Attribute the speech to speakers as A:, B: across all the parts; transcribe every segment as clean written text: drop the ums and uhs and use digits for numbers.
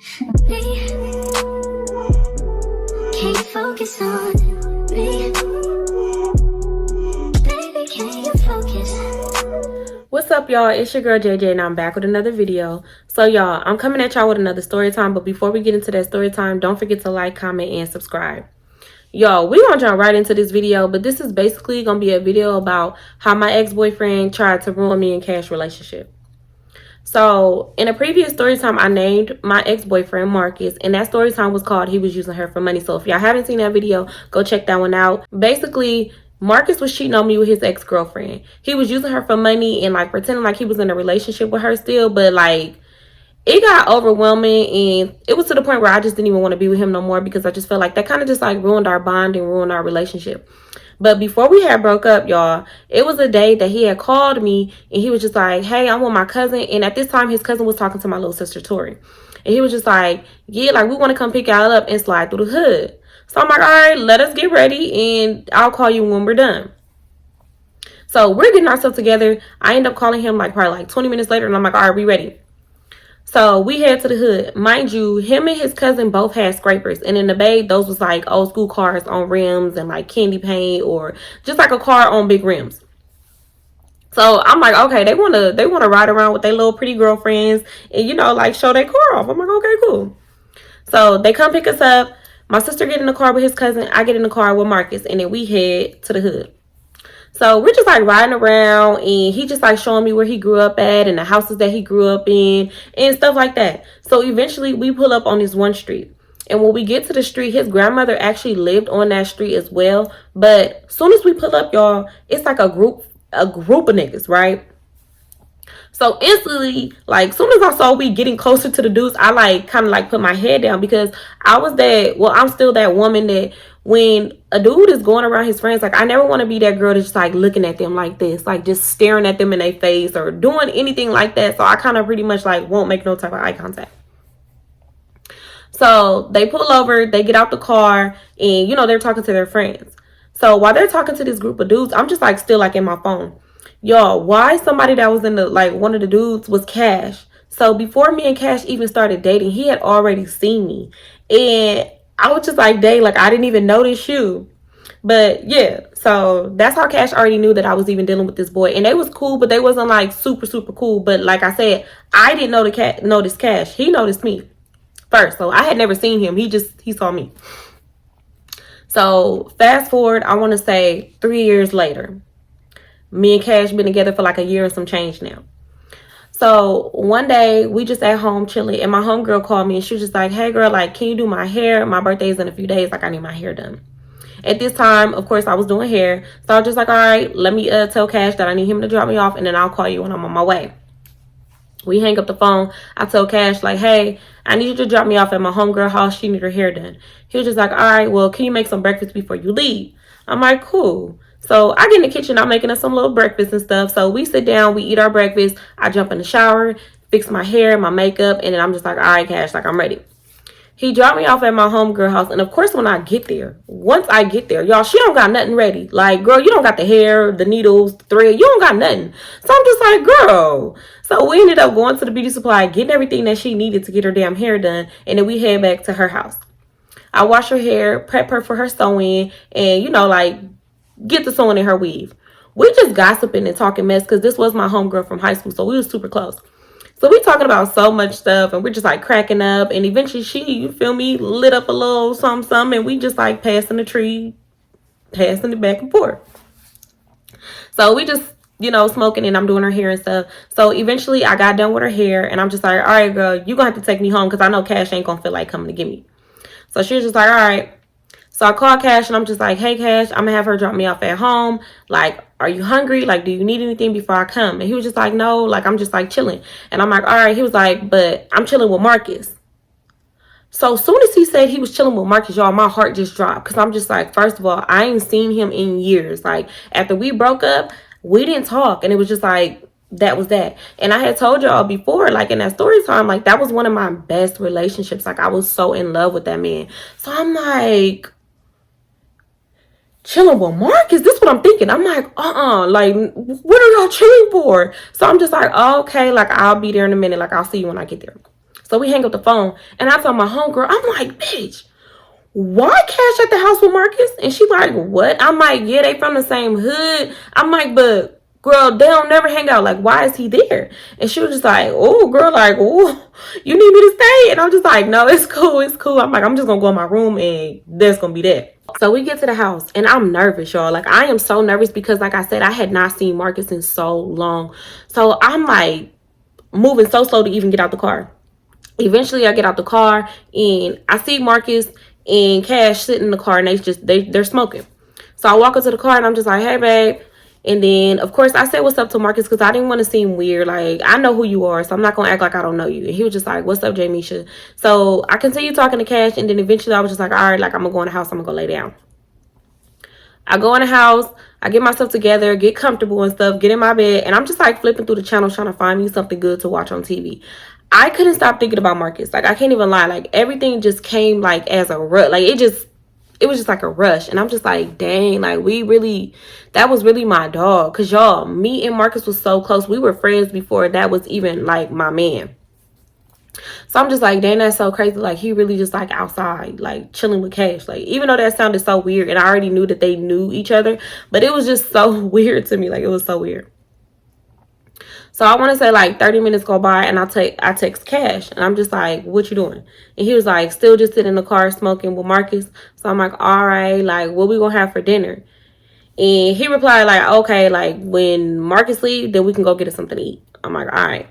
A: Me, can you focus on me? Baby, can you focus?
B: What's up, y'all? It's your girl JJ and I'm back with another video. So y'all, I'm coming at y'all with another story time, but before we get into that story time, don't forget to like, comment, and subscribe. Y'all, we gonna jump right into this video, but this is basically gonna be a video about how my ex-boyfriend tried to ruin me and Cash relationship. So in a previous story time, I named my ex-boyfriend Marcus, and that story time was called He Was Using Her for Money. So if y'all haven't seen that video, go check that one out. Basically, Marcus was cheating on me with his ex-girlfriend. He was using her for money and like pretending like he was in a relationship with her still, but like it got overwhelming and it was to the point where I just didn't even want to be with him no more because I just felt like that kind of just like ruined our bond and ruined our relationship. But before we had broke up, y'all, it was a day that he had called me and he was just like, hey, I'm with my cousin. And at this time, his cousin was talking to my little sister, Tori. And he was just like, yeah, like we want to come pick y'all up and slide through the hood. So I'm like, all right, let us get ready and I'll call you when we're done. So we're getting ourselves together. I end up calling him like probably like 20 minutes later and I'm like, all right, we ready. So we head to the hood. Mind you, him and his cousin both had scrapers. And in the bay, those was like old school cars on rims and like candy paint or just like a car on big rims. So I'm like, okay, they wanna ride around with their little pretty girlfriends and, you know, like show their car off. I'm like, okay, cool. So they come pick us up. My sister get in the car with his cousin. I get in the car with Marcus. And then we head to the hood. So we're just like riding around and he just like showing me where he grew up at and the houses that he grew up in and stuff like that. So eventually we pull up on this one street. And when we get to the street, his grandmother actually lived on that street as well. But as soon as we pull up, y'all, it's like a group of niggas, right? So instantly, like, soon as I saw we getting closer to the dudes, I like kind of like put my head down because I'm still that woman that when a dude is going around his friends, like I never want to be that girl that's just like looking at them like this, like just staring at them in their face or doing anything like that. So I kind of pretty much like won't make no type of eye contact. So they pull over, they get out the car and, you know, they're talking to their friends. So while they're talking to this group of dudes, I'm just like still like in my phone. Y'all, why somebody that was in the, like one of the dudes was Cash. So before me and Cash even started dating, he had already seen me. And I was just like, dang, like I didn't even notice you. But yeah, so that's how Cash already knew that I was even dealing with this boy. And they was cool, but they wasn't like super, super cool. But like I said, I didn't notice Cash. He noticed me first. So I had never seen him. He saw me. So fast forward, I want to say 3 years later. Me and Cash been together for like a year and some change now. So one day we just at home chilling and my homegirl called me and she was just like, hey girl, like, can you do my hair? My birthday's in a few days. Like I need my hair done. At this time, of course, I was doing hair. So I was just like, all right, let me tell Cash that I need him to drop me off and then I'll call you when I'm on my way. We hang up the phone. I tell Cash like, hey, I need you to drop me off at my homegirl house. She need her hair done. He was just like, all right, well, can you make some breakfast before you leave? I'm like, cool. So I get in the kitchen, I'm making us some little breakfast and stuff. So we sit down, we eat our breakfast. I jump in the shower, fix my hair, my makeup, and then I'm just like, all right, Cash, like I'm ready. He dropped me off at my homegirl house. And of course, once I get there, y'all, she don't got nothing ready. Like, girl, you don't got the hair, the needles, the thread. You don't got nothing. So I'm just like, girl. So we ended up going to the beauty supply, getting everything that she needed to get her damn hair done. And then we head back to her house. I wash her hair, prep her for her sewing, and, you know, like, get the sewing in her weave. We just gossiping and talking mess because this was my homegirl from high school. So we was super close. So we talking about so much stuff and we're just like cracking up. And eventually she, you feel me, lit up a little something. And we just like passing the tree, passing it back and forth. So we just, you know, smoking and I'm doing her hair and stuff. So eventually I got done with her hair and I'm just like, all right, girl, you gonna have to take me home because I know Cash ain't gonna feel like coming to get me. So she was just like, all right. So I called Cash and I'm just like, hey, Cash, I'm going to have her drop me off at home. Like, are you hungry? Like, do you need anything before I come? And he was just like, no, like, I'm just like chilling. And I'm like, all right. He was like, but I'm chilling with Marcus. So as soon as he said he was chilling with Marcus, y'all, my heart just dropped. Because I'm just like, first of all, I ain't seen him in years. Like, after we broke up, we didn't talk. And it was just like, that was that. And I had told y'all before, like in that story time, like that was one of my best relationships. Like I was so in love with that man. So I'm like, chilling with Marcus? This is what I'm thinking. I'm like, like, what are y'all chilling for? So I'm just like, oh, okay, like, I'll be there in a minute. Like, I'll see you when I get there. So we hang up the phone, and I tell my homegirl, I'm like, bitch, why Cash at the house with Marcus? And she like, what? I'm like, yeah, they from the same hood. I'm like, but girl, they don't never hang out. Like, why is he there? And she was just like, oh, girl, like, oh, you need me to stay? And I'm just like, no, it's cool, it's cool. I'm like, I'm just gonna go in my room and there's gonna be that. So we get to the house and I'm nervous, y'all. Like, I am so nervous because, like I said, I had not seen Marcus in so long. So I'm like moving so slow to even get out the car. Eventually I get out the car and I see Marcus and Cash sitting in the car and they're smoking. So I walk up to the car and I'm just like, hey babe. And then of course I said what's up to Marcus because I didn't want to seem weird. Like, I know who you are, so I'm not gonna act like I don't know you. And he was just like, what's up, Jamisha? So I continued talking to Cash, and then eventually I was just like, all right, like, I'm gonna go in the house, I'm gonna go lay down. I go in the house, I get myself together, get comfortable and stuff, get in my bed, and I'm just like flipping through the channels trying to find me something good to watch on TV. I couldn't stop thinking about Marcus. Like, I can't even lie. Like, everything just came like as a rush. Like, it was just like a rush. And I'm just like, dang, like, that was really my dog. Because, y'all, me and Marcus was so close. We were friends before that was even, like, my man. So I'm just like, dang, that's so crazy. Like, he really just, like, outside, like, chilling with Cash. Like, even though that sounded so weird, and I already knew that they knew each other, but it was just so weird to me. Like, it was so weird. So I want to say like 30 minutes go by and I text Cash and I'm just like, what you doing? And he was like, still just sitting in the car smoking with Marcus. So I'm like, all right, like, what we gonna have for dinner? And he replied like, okay, like, when Marcus leave, then we can go get us something to eat. I'm like, all right.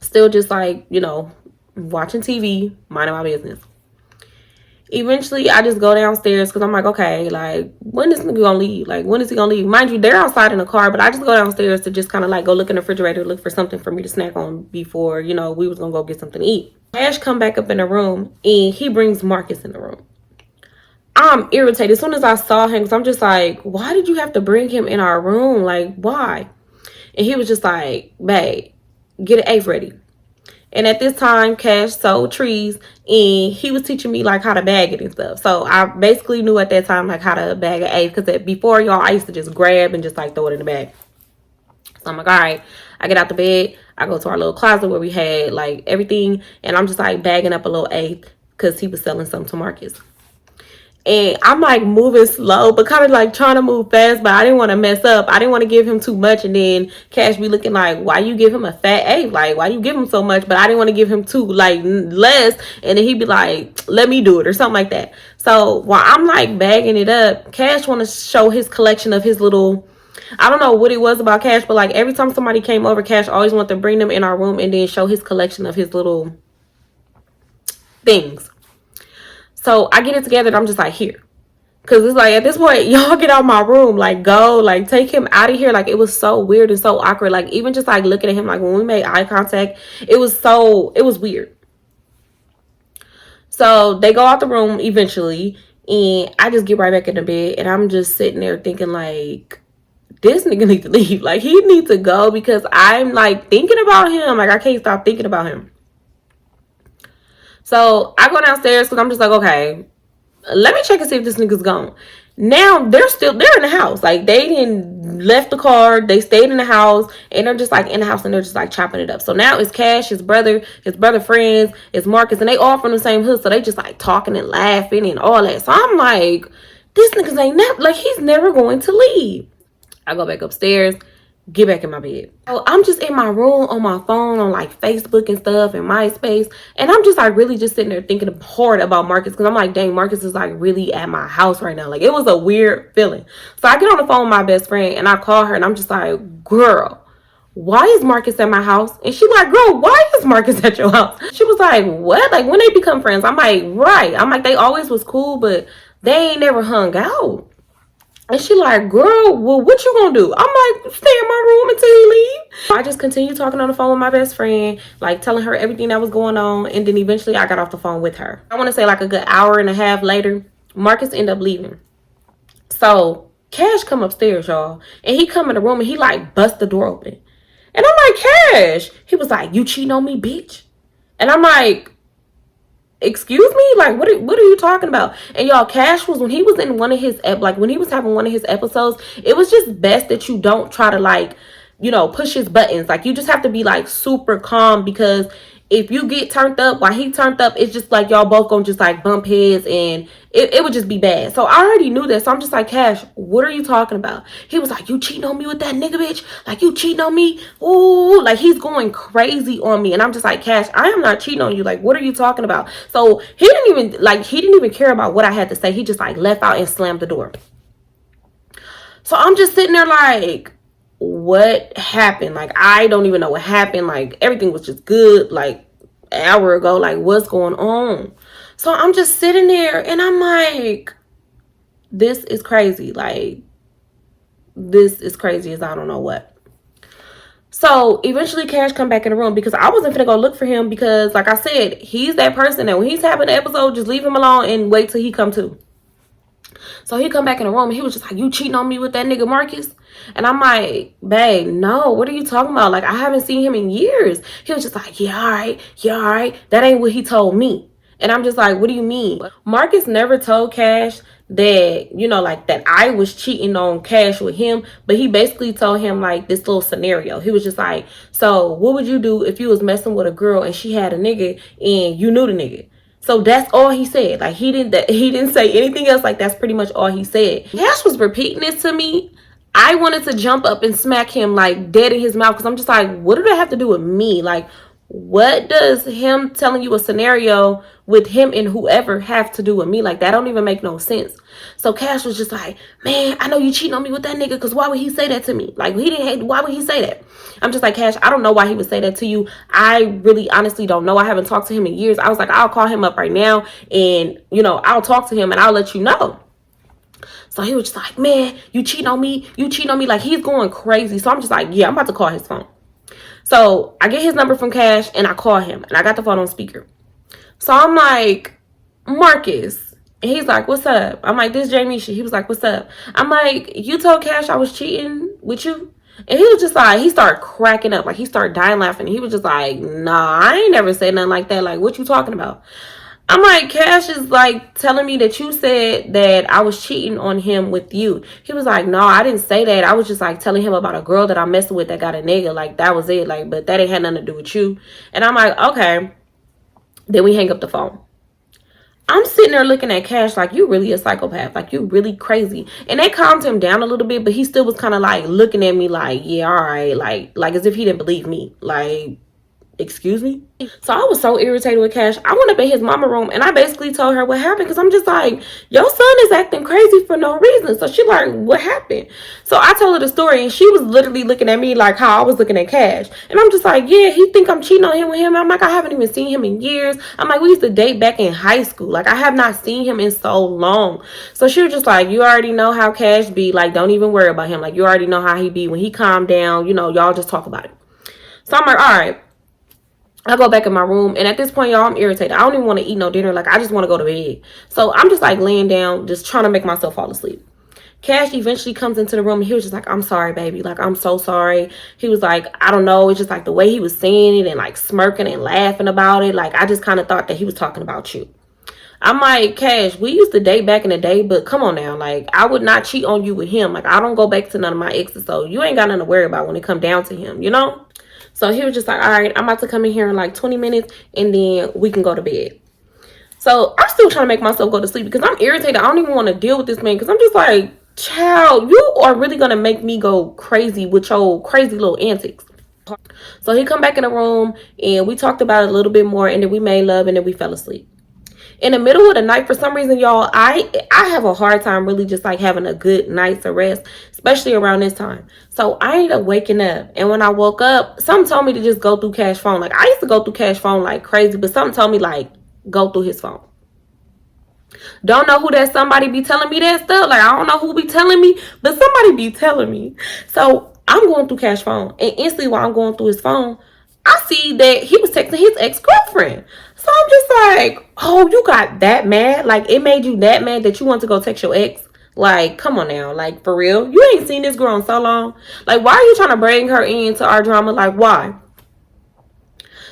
B: Still just like, you know, watching TV, minding my business. Eventually, I just go downstairs because I'm like, okay, like, when is this nigga gonna leave? Like, when is he gonna leave? Mind you, they're outside in the car, but I just go downstairs to just kind of like go look in the refrigerator, look for something for me to snack on before, you know, we was gonna go get something to eat. Cash come back up in the room and he brings Marcus in the room. I'm irritated as soon as I saw him because I'm just like, why did you have to bring him in our room? Like, why? And he was just like, babe, get an eighth ready. And at this time, Cash sold trees and he was teaching me like how to bag it and stuff. So I basically knew at that time like how to bag an eighth because before, y'all, I used to just grab and just like throw it in the bag. So I'm like, all right. I get out the bed. I go to our little closet where we had like everything. And I'm just like bagging up a little eighth because he was selling something to Marcus. And I'm like moving slow, but kind of like trying to move fast, but I didn't want to mess up. I didn't want to give him too much. And then Cash be looking like, why you give him a fat eighth? Like, why you give him so much? But I didn't want to give him too, like, less. And then he'd be like, let me do it or something like that. So while I'm like bagging it up, Cash want to show his collection of his little, I don't know what it was about Cash, but like every time somebody came over, Cash always wanted to bring them in our room and then show his collection of his little things. So I get it together and I'm just like, here. Because it's like, at this point, y'all get out my room. Like, go. Like, take him out of here. Like, it was so weird and so awkward. Like, even just, like, looking at him, like, when we made eye contact, it was weird. So they go out the room eventually. And I just get right back in the bed. And I'm just sitting there thinking, like, this nigga needs to leave. Like, he needs to go because I'm, like, thinking about him. Like, I can't stop thinking about him. So I go downstairs because I'm just like, okay, let me check and see if this nigga's gone. Now they're in the house. Like, they didn't left the car. They stayed in the house and they're just like in the house and they're just like chopping it up. So now it's Cash, his brother friends, it's Marcus, and they all from the same hood. So they just like talking and laughing and all that. So I'm like, this nigga's ain't never, like, he's never going to leave. I go back upstairs, get back in my bed. So I'm just in my room on my phone on like Facebook and stuff and MySpace. And I'm just like really just sitting there thinking hard about Marcus. Because I'm like, dang, Marcus is like really at my house right now. Like, it was a weird feeling. So I get on the phone with my best friend and I call her and I'm just like, girl, why is Marcus at my house? And she like, girl, why is Marcus at your house? She was like, what? Like, when they become friends? I'm like, right. I'm like, they always was cool, but they ain't never hung out. And she like, girl, well, what you gonna do? I'm like, stay in my room until he leave. I just continued talking on the phone with my best friend, like telling her everything that was going on. And then eventually I got off the phone with her. I want to say like a good hour and a half later, Marcus ended up leaving. So Cash come upstairs, y'all. And he come in the room and he like bust the door open. And I'm like, Cash. He was like, you cheating on me, bitch. And I'm like, excuse me, like, what are you talking about? And y'all, Cash was, when he was in one of his when he was having one of his episodes, it was just best that you don't try to, like, you know, push his buttons. Like, you just have to be like super calm because if you get turned up while he turned up, it's just like y'all both gonna just like bump heads, and it would just be bad. So I already knew that. So I'm just like, Cash, what are you talking about? He was like, you cheating on me with that nigga, bitch? Like, you cheating on me? Ooh, like he's going crazy on me. And I'm just like, Cash, I am not cheating on you. Like, what are you talking about? So he didn't even care about what I had to say. He just like left out and slammed the door. So I'm just sitting there like, what happened? Like, I don't even know what happened. Like, everything was just good like an hour ago. Like, what's going on? So I'm just sitting there and I'm like, this is crazy. Like, this is crazy as I don't know what. So eventually Cash come back in the room because I wasn't gonna go look for him because, like I said, he's that person that when he's having an episode, just leave him alone and wait till he come to. So he come back in the room and he was just like, you cheating on me with that nigga Marcus? And I'm like, babe, no, what are you talking about? Like, I haven't seen him in years. He was just like, yeah, all right. Yeah, all right. That ain't what he told me. And I'm just like, what do you mean? Marcus never told Cash that, you know, like that I was cheating on Cash with him. But he basically told him like this little scenario. He was just like, so what would you do if you was messing with a girl and she had a nigga and you knew the nigga? So that's all he said. Like, he didn't say anything else. Like, that's pretty much all he said. Cash was repeating this to me. I wanted to jump up and smack him like dead in his mouth because I'm just like, what do that have to do with me? Like, what does him telling you a scenario with him and whoever have to do with me? Like, that don't even make no sense. So Cash was just like, man, I know you cheating on me with that nigga because why would he say that to me? Like, why would he say that? I'm just like, Cash, I don't know why he would say that to you. I really honestly don't know. I haven't talked to him in years. I was like, I'll call him up right now and, you know, I'll talk to him and I'll let you know. So he was just like, man, you cheating on me. You cheating on me. Like, he's going crazy. So I'm just like, yeah, I'm about to call his phone. So I get his number from Cash and I call him and I got the phone on speaker. So I'm like, Marcus. And he's like, what's up? I'm like, this Jamisha. He was like, what's up? I'm like, you told Cash I was cheating with you? And he was just like, he started cracking up. Like, he started dying laughing. He was just like, nah, I ain't never said nothing like that. Like, what you talking about? I'm like, Cash is like telling me that you said that I was cheating on him with you. He was like, no, I didn't say that. I was just like telling him about a girl that I'm messing with that got a nigga. Like, that was it. Like, but that ain't had nothing to do with you. And I'm like, okay. Then we hang up the phone. I'm sitting there looking at Cash like, you really a psychopath. Like, you really crazy. And they calmed him down a little bit, but he still was kind of like looking at me like, yeah, all right. Like as if he didn't believe me. Like, excuse me? So I was so irritated with Cash. I went up in his mama room and I basically told her what happened because I'm just like, your son is acting crazy for no reason. So she like, what happened? So I told her the story and she was literally looking at me like how I was looking at Cash. And I'm just like, yeah, he think I'm cheating on him with him. I'm like, I haven't even seen him in years. I'm like, we used to date back in high school. Like, I have not seen him in so long. So she was just like, you already know how Cash be. Like, don't even worry about him. Like, you already know how he be. When he calm down, you know, y'all just talk about it. So I'm like, all right. I go back in my room, and at this point, y'all, I'm irritated. I don't even want to eat no dinner. Like, I just want to go to bed. So I'm just like laying down, just trying to make myself fall asleep. Cash eventually comes into the room and he was just like, I'm sorry, baby. Like, I'm so sorry. He was like, I don't know. It's just like the way he was saying it and like smirking and laughing about it. Like, I just kind of thought that he was talking about you. I'm like, Cash, we used to date back in the day, but come on now. Like, I would not cheat on you with him. Like, I don't go back to none of my exes. So you ain't got nothing to worry about when it come down to him, you know? So he was just like, all right, I'm about to come in here in like 20 minutes and then we can go to bed. So I'm still trying to make myself go to sleep because I'm irritated. I don't even want to deal with this man because I'm just like, child, you are really going to make me go crazy with your crazy little antics. So he come back in the room and we talked about it a little bit more and then we made love and then we fell asleep. In the middle of the night, for some reason, y'all, I have a hard time really just like having a good night's rest, especially around this time. So I ended up waking up. And when I woke up, something told me to just go through Cash phone. Like, I used to go through Cash phone like crazy, but something told me like, go through his phone. Don't know who that somebody be telling me that stuff. Like, I don't know who be telling me, but somebody be telling me. So I'm going through Cash phone. And instantly while I'm going through his phone, I see that he was texting his ex-girlfriend. So I'm just like, oh, you got that mad? Like, it made you that mad that you want to go text your ex? Like, come on now. Like, for real? You ain't seen this girl in so long. Like, why are you trying to bring her into our drama? Like, why?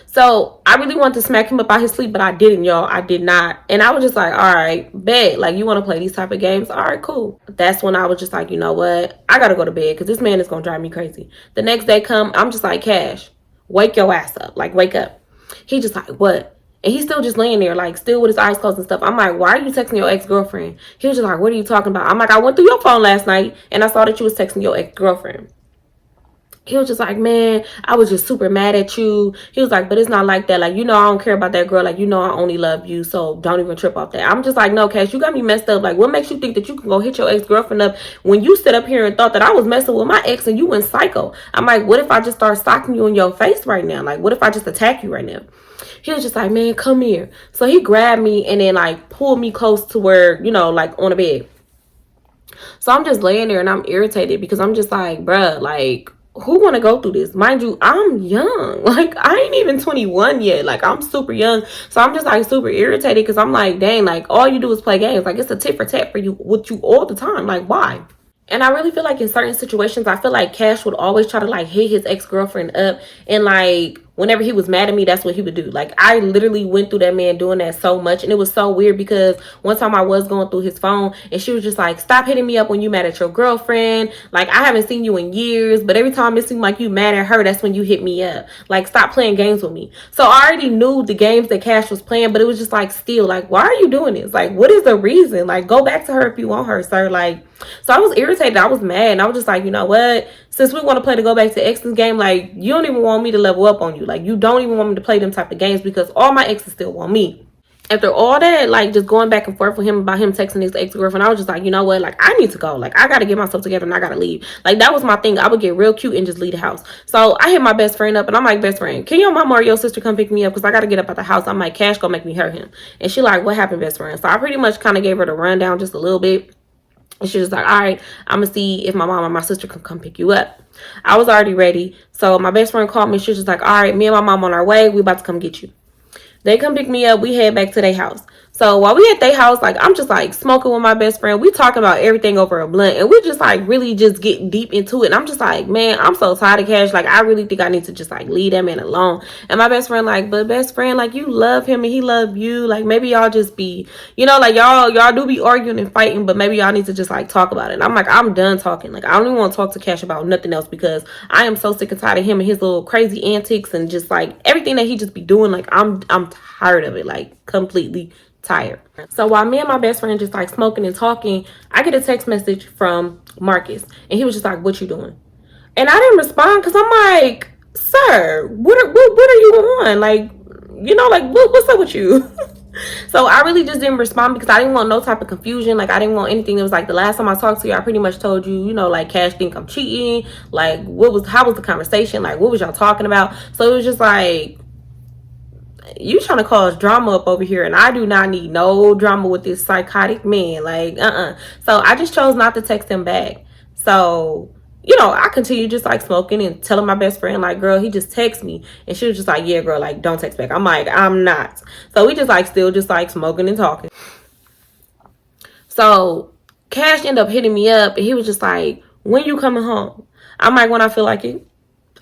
B: So I really wanted to smack him up out his sleep, but I didn't, y'all. I did not. And I was just like, all right, bet. Like, you want to play these type of games? All right, cool. That's when I was just like, you know what? I got to go to bed because this man is going to drive me crazy. The next day come, I'm just like, Cash, wake your ass up. Like, wake up. He just like, what? And he's still just laying there, like, still with his eyes closed and stuff. I'm like, why are you texting your ex-girlfriend? He was just like, what are you talking about? I'm like, I went through your phone last night, and I saw that you was texting your ex-girlfriend. He was just like, man, I was just super mad at you. He was like, but it's not like that. Like, I don't care about that girl. Like, I only love you. So don't even trip off that. I'm just like, no, Cash, you got me messed up. Like, what makes you think that you can go hit your ex-girlfriend up when you sit up here and thought that I was messing with my ex and you went psycho? I'm like, what if I just start stalking you in your face right now? Like, what if I just attack you right now? He was just like, man, come here. So he grabbed me and then like pulled me close to where, like on the bed. So I'm just laying there and I'm irritated because I'm just like, bruh, like, who want to go through this? Mind you, I'm young. Like, I ain't even 21 yet. Like, I'm super young. So I'm just like super irritated because I'm like, dang, like, all you do is play games. Like, it's a tit for tat for you with you all the time. Like, why? And I really feel like in certain situations, I feel like Cash would always try to like hit his ex-girlfriend up. And like, whenever he was mad at me, that's what he would do. Like, I literally went through that man doing that so much. And it was so weird because one time I was going through his phone and she was just like, stop hitting me up when you mad at your girlfriend. Like, I haven't seen you in years, but every time it seemed like you mad at her, that's when you hit me up. Like, stop playing games with me. So I already knew the games that Cash was playing, but it was just like, still, like, why are you doing this? Like, what is the reason? Like, go back to her if you want her, sir. Like, so I was irritated. I was mad. And I was just like, you know what? Since we want to play the go back to exes game, like, you don't even want me to level up on you. Like, you don't even want me to play them type of games because all my exes still want me. After all that, like, just going back and forth with him about him texting his ex-girlfriend, I was just like, you know what? Like, I need to go. Like, I got to get myself together and I got to leave. Like, that was my thing. I would get real cute and just leave the house. So I hit my best friend up and I'm like, best friend, can your mama or your sister come pick me up? Because I got to get up at the house. I'm like, Cash gonna make me hurt him. And she like, what happened, best friend? So I pretty much kind of gave her the rundown just a little bit. And she was like, all right, I'm going to see if my mom or my sister can come pick you up. I was already ready. So my best friend called me. She was just like, all right, me and my mom on our way. We about to come get you. They come pick me up. We head back to their house. So while we at their house, like, I'm just like smoking with my best friend. We talking about everything over a blunt. And we just like really just getting deep into it. And I'm just like, man, I'm so tired of Cash. Like, I really think I need to just like leave that man alone. And my best friend like, but best friend, like, you love him and he love you. Like, maybe y'all just be, like, y'all do be arguing and fighting, but maybe y'all need to just like talk about it. And I'm like, I'm done talking. Like, I don't even want to talk to Cash about nothing else because I am so sick and tired of him and his little crazy antics and just like everything that he just be doing. Like, I'm tired of it, like completely tired. So while me and my best friend just like smoking and talking, I get a text message from Marcus and he was just like, what you doing? And I didn't respond because I'm like, sir, what are you on? Like, like what's up with you? So I really just didn't respond because I didn't want no type of confusion. Like, I didn't want anything that was like, the last time I talked to you, I pretty much told you, like, Cash think I'm cheating. Like, how was the conversation? Like, what was y'all talking about? So it was just like, you trying to cause drama up over here, and I do not need no drama with this psychotic man. Like, So I just chose not to text him back. So, I continue just like smoking and telling my best friend, like, girl, he just texted me. And she was just like, yeah, girl, like, don't text back. I'm like, I'm not. So we just like still just like smoking and talking. So Cash ended up hitting me up and he was just like, when you coming home? I'm like, when I feel like it.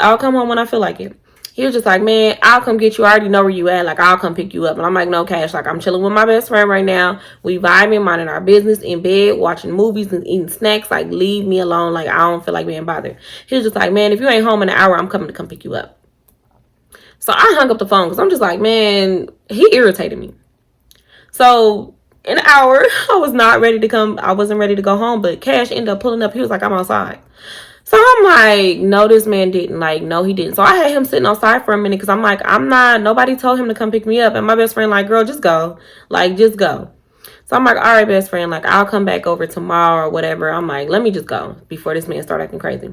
B: I'll come home when I feel like it. He was just like, man, I'll come get you. I already know where you at. Like, I'll come pick you up. And I'm like, no, Cash. Like, I'm chilling with my best friend right now. We vibing, minding our business in bed, watching movies and eating snacks. Like, leave me alone. Like, I don't feel like being bothered. He was just like, man, if you ain't home in an hour, I'm coming to come pick you up. So I hung up the phone because I'm just like, man, he irritated me. So in an hour, I was not ready to come. I wasn't ready to go home. But Cash ended up pulling up. He was like, I'm outside. So I'm like, no, this man didn't. Like, no, he didn't. So I had him sitting outside for a minute because I'm like, nobody told him to come pick me up. And my best friend like, girl, just go. Like, just go. So I'm like, all right, best friend, like, I'll come back over tomorrow or whatever. I'm like, let me just go before this man start acting crazy.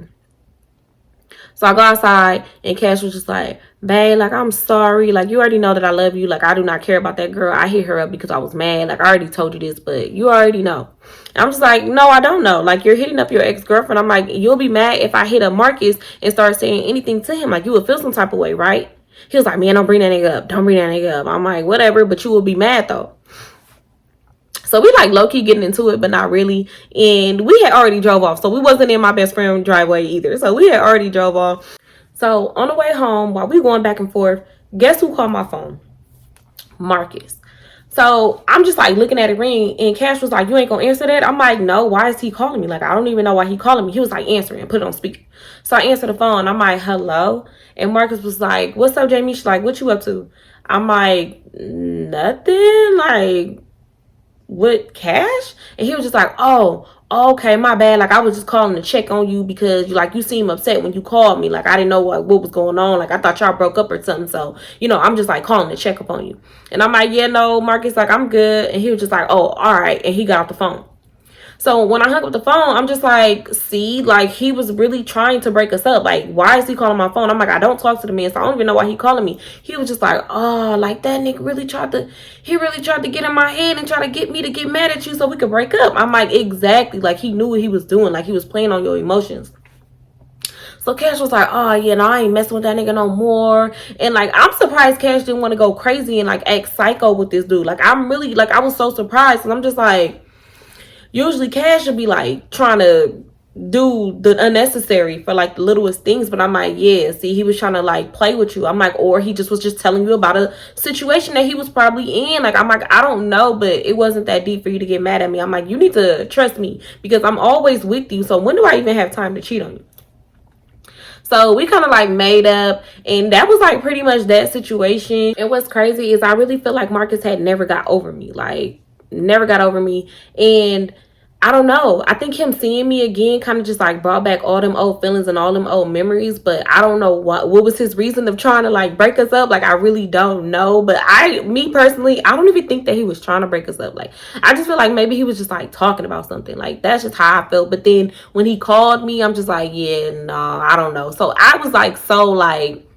B: So I go outside and Cash was just like, babe, like, I'm sorry. Like, you already know that I love you. Like, I do not care about that girl. I hit her up because I was mad. Like, I already told you this, but you already know. And I'm just like, no, I don't know. Like, you're hitting up your ex-girlfriend. I'm like, you'll be mad if I hit up Marcus and start saying anything to him. Like, you would feel some type of way, right? He was like, man, don't bring that nigga up. Don't bring that nigga up. I'm like, whatever, but you will be mad though. So we like low-key getting into it, but not really. And we had already drove off. So we wasn't in my best friend's driveway either. So we had already drove off. So on the way home, while we going back and forth, guess who called my phone? Marcus. So I'm just like looking at it ring, and Cash was like, "You ain't gonna answer that?" I'm like, "No, why is he calling me? Like, I don't even know why he calling me." He was like, "Answer it and put it on speaker." So I answered the phone. I'm like, "Hello," and Marcus was like, "What's up, Jamie?" She's like, "What you up to?" I'm like, "Nothing." Like, with Cash? And he was just like, "Oh, okay, my bad. Like, I was just calling to check on you because you seem upset when you called me. Like, I didn't know what was going on. Like, I thought y'all broke up or something. So, I'm just like calling to check up on you." And I'm like, "Yeah, no, Marcus, like, I'm good." And he was just like, "Oh, all right." And he got off the phone. So when I hung up the phone, I'm just like, see, like, he was really trying to break us up. Like, why is he calling my phone? I'm like, I don't talk to the man, so I don't even know why he calling me. He was just like, oh, like, that nigga really tried to get in my head and try to get me to get mad at you so we could break up. I'm like, exactly. Like, he knew what he was doing. Like, he was playing on your emotions. So Cash was like, "Oh yeah, no, I ain't messing with that nigga no more." And like, I'm surprised Cash didn't want to go crazy and like act psycho with this dude. Like, I'm really, like, I was so surprised. And I'm just like, usually Cash would be like trying to do the unnecessary for like the littlest things, but I'm like, yeah, see, he was trying to like play with you. I'm like, or he just was just telling you about a situation that he was probably in. Like, I'm like, I don't know, but it wasn't that deep for you to get mad at me. I'm like, you need to trust me because I'm always with you. So when do I even have time to cheat on you? So we kind of like made up, and that was like pretty much that situation. And what's crazy is I really feel like Marcus had never got over me, like never got over me. And I don't know, I think him seeing me again kind of just like brought back all them old feelings and all them old memories. But I don't know what was his reason of trying to like break us up. Like, I really don't know. But me personally, I don't even think that he was trying to break us up. Like, I just feel like maybe he was just like talking about something. Like, that's just how I felt. But then when he called me, I'm just like, yeah, no, I don't know. So I was like, so like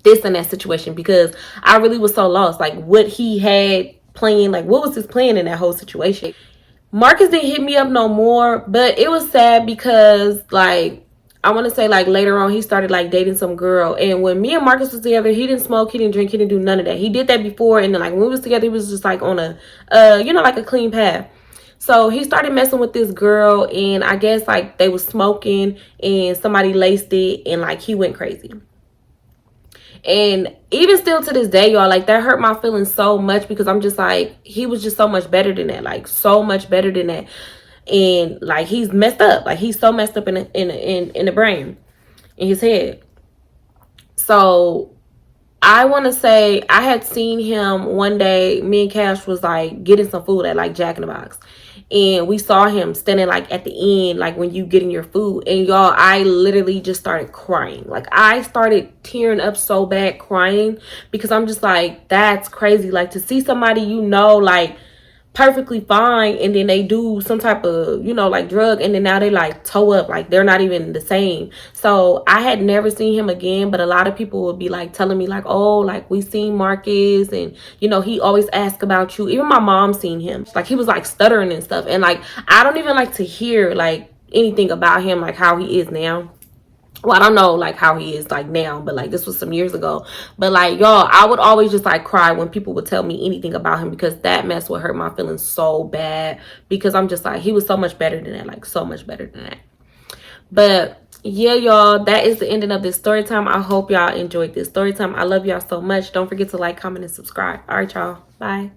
B: this in that situation because I really was so lost. Like, what he had planned, like what was his plan in that whole situation? Marcus didn't hit me up no more, but it was sad because like I want to say like later on he started like dating some girl, and when me and Marcus was together, he didn't smoke, he didn't drink, he didn't do none of that. He did that before, and then like when we was together, he was just like on a like a clean path. So he started messing with this girl, and I guess like they was smoking and somebody laced it, and like he went crazy. And even still to this day, y'all, like that hurt my feelings so much because I'm just like, he was just so much better than that, like so much better than that. And like he's messed up, like he's so messed up in the brain, in his head. So I want to say I had seen him one day. Me and Cash was like getting some food at like Jack in the Box, and we saw him standing like at the end, like when you getting your food. And y'all, I literally just started crying. Like, I started tearing up so bad, crying, because I'm just like, that's crazy. Like, to see somebody like perfectly fine, and then they do some type of like drug, and then now they like toe up, like they're not even the same. So I had never seen him again, but a lot of people would be like telling me like, oh, like we seen Marcus, and he always asks about you. Even my mom seen him, like he was like stuttering and stuff, and like I don't even like to hear like anything about him, like how he is now. Well, I don't know like how he is like now, but like this was some years ago. But like, y'all, I would always just like cry when people would tell me anything about him, because that mess would hurt my feelings so bad, because I'm just like, he was so much better than that, like so much better than that. But yeah, y'all, that is the ending of this story time. I hope y'all enjoyed this story time. I love y'all so much. Don't forget to like, comment, and subscribe. All right, y'all, bye.